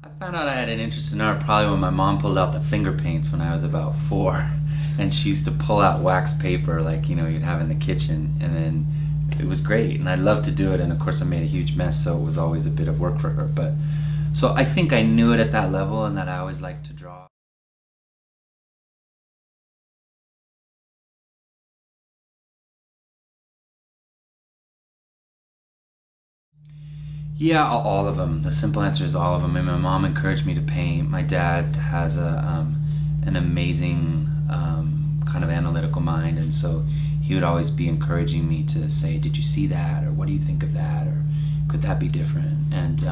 I found out I had an interest in art probably when my mom pulled out the finger paints when I was about 4. And she used to pull out wax paper like, you'd have in the kitchen. And then it was great. And I loved to do it. And of course, I made a huge mess. So it was always a bit of work for her. But so I think I knew it at that level and that I always liked to draw. Yeah, all of them. The simple answer is all of them. And my mom encouraged me to paint. My dad has an amazing kind of analytical mind, and so he would always be encouraging me to say, "Did you see that?" or "What do you think of that?" or "Could that be different?" And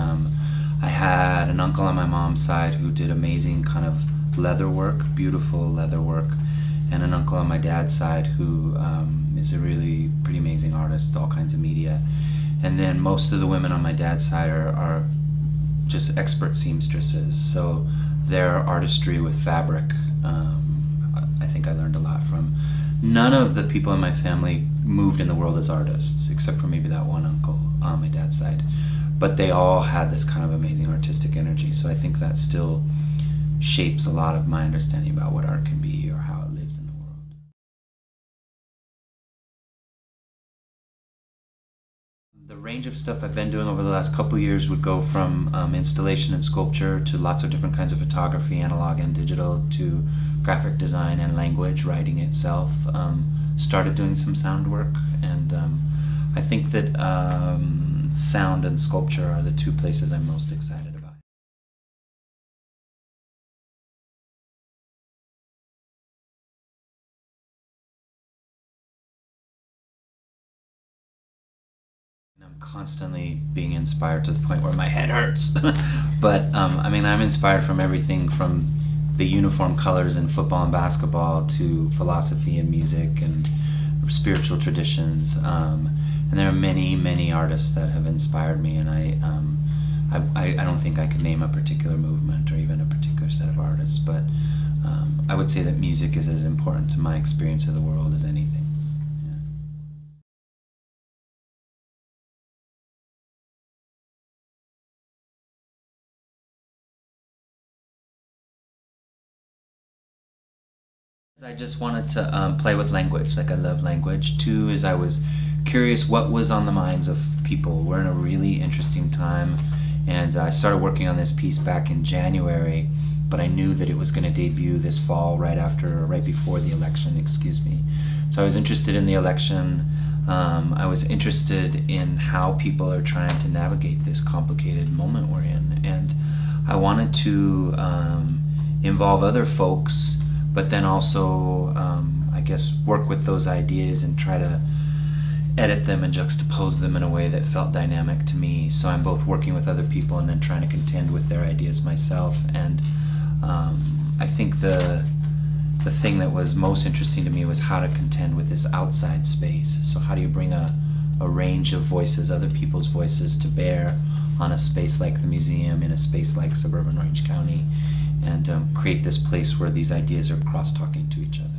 I had an uncle on my mom's side who did amazing kind of leather work, beautiful leather work, and an uncle on my dad's side who is a really pretty amazing artist, all kinds of media. And then most of the women on my dad's side are just expert seamstresses. So their artistry with fabric, I think I learned a lot from. None of the people in my family moved in the world as artists, except for maybe that one uncle on my dad's side. But they all had this kind of amazing artistic energy. So I think that still shapes a lot of my understanding about what art can be or how it lives in the world. The range of stuff I've been doing over the last couple years would go from installation and sculpture to lots of different kinds of photography, analog and digital, to graphic design and language writing itself. Started doing some sound work, and I think that sound and sculpture are the two places I'm most excited about. I'm constantly being inspired to the point where my head hurts. But I mean, I'm inspired from everything from the uniform colors in football and basketball to philosophy and music and spiritual traditions. And there are many, many artists that have inspired me, and I don't think I could name a particular movement or even a particular set of artists, but I would say that music is as important to my experience of the world as anything. I just wanted to play with language. Like, I love language. Two is I was curious what was on the minds of people. We're in a really interesting time, and I started working on this piece back in January, but I knew that it was going to debut this fall, right before the election. Excuse me. So I was interested in the election. I was interested in how people are trying to navigate this complicated moment we're in, and I wanted to involve other folks, but then also, I guess, work with those ideas and try to edit them and juxtapose them in a way that felt dynamic to me. So I'm both working with other people and then trying to contend with their ideas myself. And I think the thing that was most interesting to me was how to contend with this outside space. So how do you bring a range of voices, other people's voices, to bear on a space like the museum, in a space like suburban Orange County, and create this place where these ideas are cross-talking to each other.